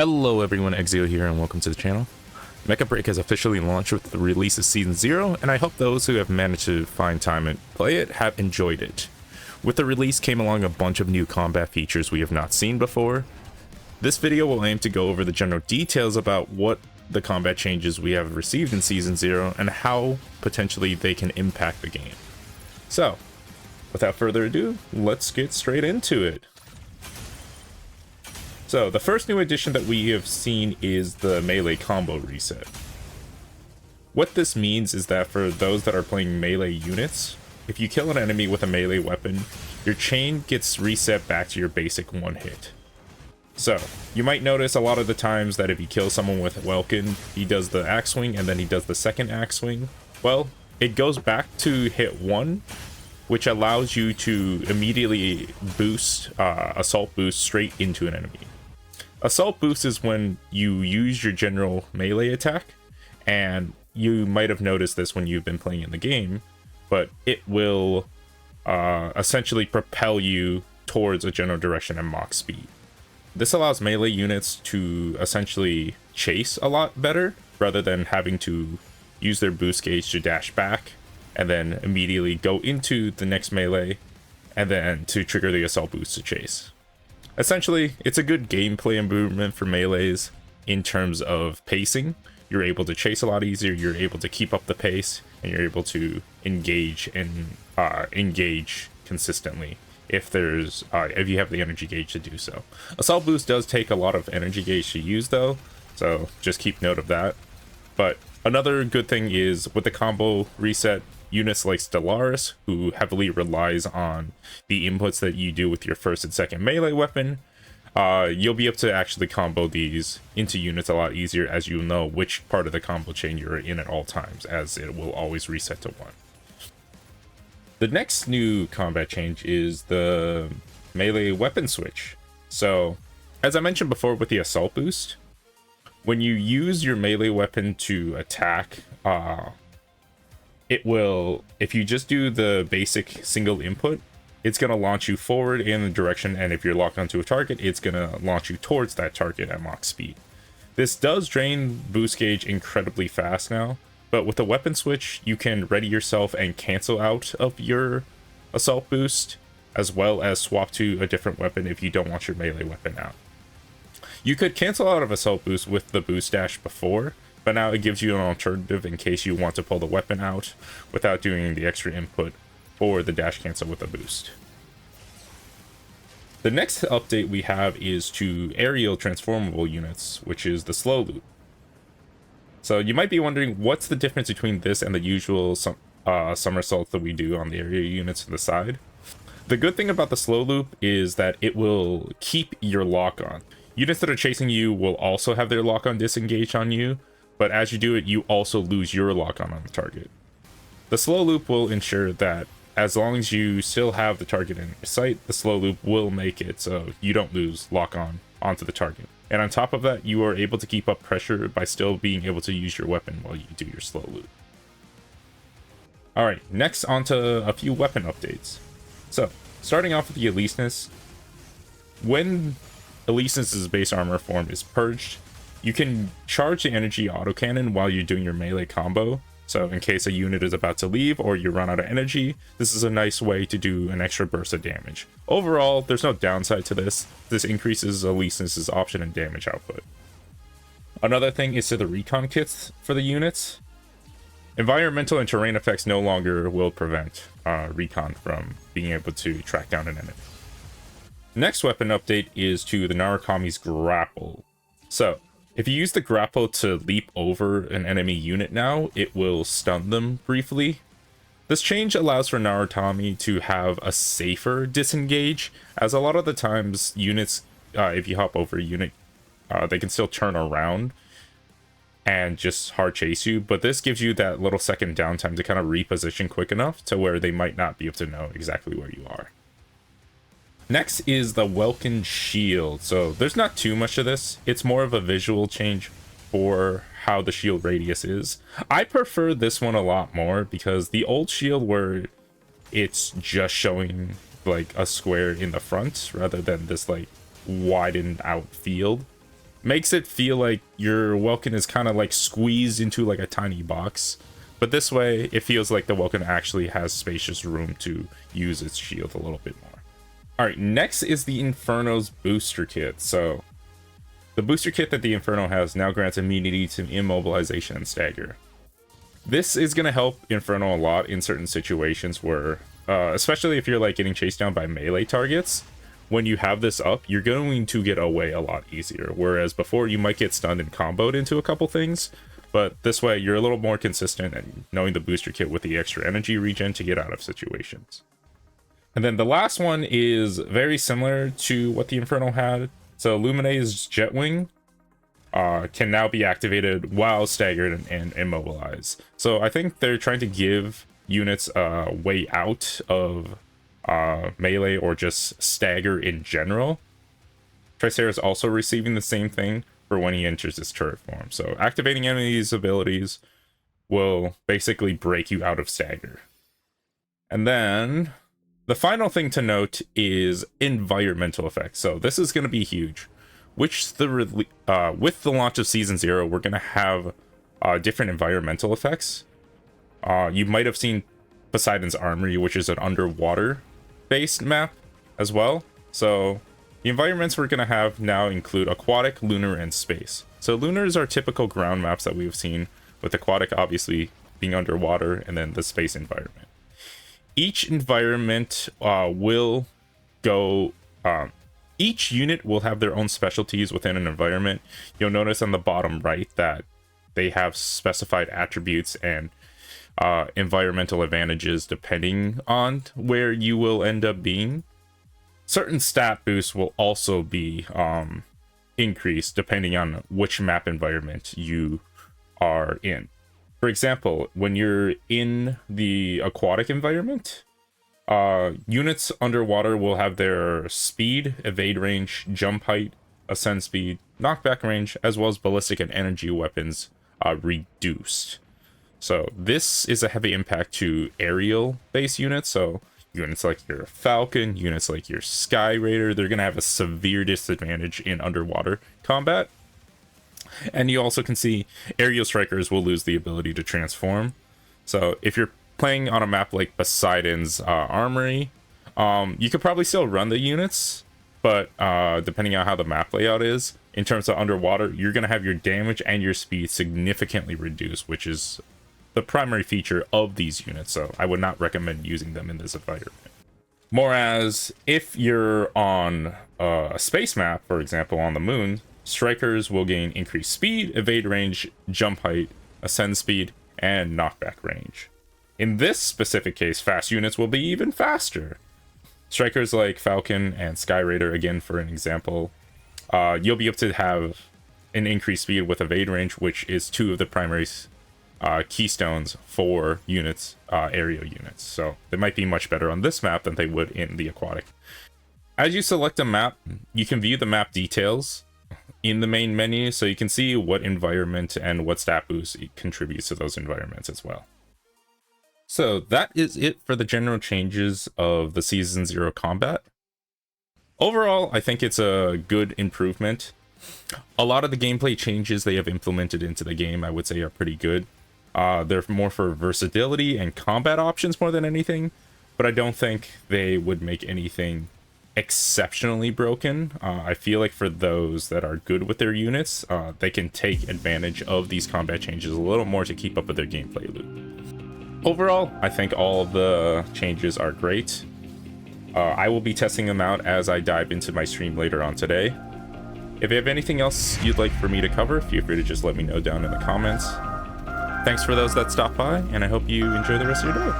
Hello everyone, Exio here and welcome to the channel. Mecha Break has officially launched with the release of Season 0, and I hope those who have managed to find time and play it have enjoyed it. With the release came along a bunch of new combat features we have not seen before. This video will aim to go over the general details about what the combat changes we have received in Season 0 and how potentially they can impact the game. So, without further ado, let's get straight into it. So, the first new addition that we have seen is the melee combo reset. What this means is that for those that are playing melee units, if you kill an enemy with a melee weapon, your chain gets reset back to your basic one hit. So, you might notice a lot of the times that if you kill someone with Welkin, he does the axe swing and then he does the second axe swing. Well, it goes back to hit 1, which allows you to immediately boost, assault boost straight into an enemy. Assault boost is when you use your general melee attack, and you might have noticed this when you've been playing in the game, but it will essentially propel you towards a general direction at Mach speed. This allows melee units to essentially chase a lot better, rather than having to use their boost gauge to dash back, and then immediately go into the next melee, and then to trigger the assault boost to chase. Essentially, it's a good gameplay improvement for melees in terms of pacing. You're able to chase a lot easier, you're able to keep up the pace, and you're able to engage and engage consistently if you have the energy gauge to do so. Assault boost does take a lot of energy gauge to use though, so just keep note of that. But another good thing is with the combo reset, units like Stellaris, who heavily relies on the inputs that you do with your first and second melee weapon, you'll be able to actually combo these into units a lot easier, as you'll know which part of the combo chain you're in at all times, as it will always reset to 1. The next new combat change is the melee weapon switch. So, as I mentioned before with the assault boost, when you use your melee weapon to attack, it will, if you just do the basic single input, it's going to launch you forward in the direction, and if you're locked onto a target, it's going to launch you towards that target at Mach speed. This does drain boost gauge incredibly fast now, but with the weapon switch, you can ready yourself and cancel out of your assault boost, as well as swap to a different weapon if you don't want your melee weapon out. You could cancel out of assault boost with the boost dash before, but now it gives you an alternative in case you want to pull the weapon out without doing the extra input or the dash cancel with a boost. The next update we have is to aerial transformable units, which is the slow loop. So you might be wondering, what's the difference between this and the usual somersaults that we do on the aerial units to the side? The good thing about the slow loop is that it will keep your lock on. Units that are chasing you will also have their lock on disengaged on you, but as you do it, you also lose your lock on the target. The slow loop will ensure that as long as you still have the target in your sight, the slow loop will make it so you don't lose lock on onto the target. And on top of that, you are able to keep up pressure by still being able to use your weapon while you do your slow loop. Alright, next onto a few weapon updates. So, starting off with the Aleseness. When Aleseness's base armor form is purged, you can charge the energy autocannon while you're doing your melee combo. So in case a unit is about to leave or you run out of energy, this is a nice way to do an extra burst of damage. Overall, there's no downside to this. This increases Aleseness's option and damage output. Another thing is to the recon kits for the units. Environmental and terrain effects no longer will prevent recon from being able to track down an enemy. Next weapon update is to the Narukami's grapple. So, if you use the grapple to leap over an enemy unit now, it will stun them briefly. This change allows for Narukami to have a safer disengage, as a lot of the times units, if you hop over a unit, they can still turn around and just hard chase you, but this gives you that little second downtime to kind of reposition quick enough to where they might not be able to know exactly where you are. Next is the Welkin shield. So there's not too much of this. It's more of a visual change for how the shield radius is. I prefer this one a lot more because the old shield where it's just showing like a square in the front rather than this like widened out field makes it feel like your Welkin is kind of like squeezed into like a tiny box. But this way, it feels like the Welkin actually has spacious room to use its shield a little bit more. Alright, next is the Inferno's booster kit. So, the booster kit that the Inferno has now grants immunity to immobilization and stagger. This is going to help Inferno a lot in certain situations where, especially if you're like getting chased down by melee targets, when you have this up, you're going to get away a lot easier. Whereas before, you might get stunned and comboed into a couple things, but this way you're a little more consistent and knowing the booster kit with the extra energy regen to get out of situations. And then the last one is very similar to what the Inferno had. So Lumine's Jetwing can now be activated while staggered and immobilized. So I think they're trying to give units a way out of melee or just stagger in general. Tricera is also receiving the same thing for when he enters his turret form. So activating any of these abilities will basically break you out of stagger. And then the final thing to note is environmental effects. So this is going to be huge. With the launch of Season 0, we're going to have different environmental effects. You might have seen Poseidon's Armory, which is an underwater-based map as well. So the environments we're going to have now include aquatic, lunar, and space. So lunar is our typical ground maps that we've seen, with aquatic obviously being underwater, and then the space environment. Each environment will go... each unit will have their own specialties within an environment. You'll notice on the bottom right that they have specified attributes and environmental advantages depending on where you will end up being. Certain stat boosts will also be increased depending on which map environment you are in. For example, when you're in the aquatic environment, units underwater will have their speed, evade range, jump height, ascend speed, knockback range, as well as ballistic and energy weapons reduced. So this is a heavy impact to aerial based units. So units like your Falcon, units like your Sky Raider, they're going to have a severe disadvantage in underwater combat. And you also can see aerial strikers will lose the ability to transform. So if you're playing on a map like Poseidon's Armory, you could probably still run the units, but depending on how the map layout is, in terms of underwater, you're going to have your damage and your speed significantly reduced, which is the primary feature of these units, so I would not recommend using them in this environment. Whereas if you're on a space map, for example on the moon, strikers will gain increased speed, evade range, jump height, ascend speed, and knockback range. In this specific case, fast units will be even faster. Strikers like Falcon and Sky Raider, again for an example, you'll be able to have an increased speed with evade range, which is two of the primary keystones for units, aerial units. So they might be much better on this map than they would in the aquatic. As you select a map, you can view the map details in the main menu, so you can see what environment and what stat boost it contributes to those environments as well. So that is it for the general changes of the Season 0 combat. Overall, I think it's a good improvement. A lot of the gameplay changes they have implemented into the game, I would say, are pretty good. They're more for versatility and combat options more than anything, but I don't think they would make anything exceptionally broken. I feel like for those that are good with their units, they can take advantage of these combat changes a little more to keep up with their gameplay loop. Overall, I think all of the changes are great. I will be testing them out as I dive into my stream later on today. If you have anything else you'd like for me to cover, feel free to just let me know down in the comments. Thanks for those that stopped by, and I hope you enjoy the rest of your day.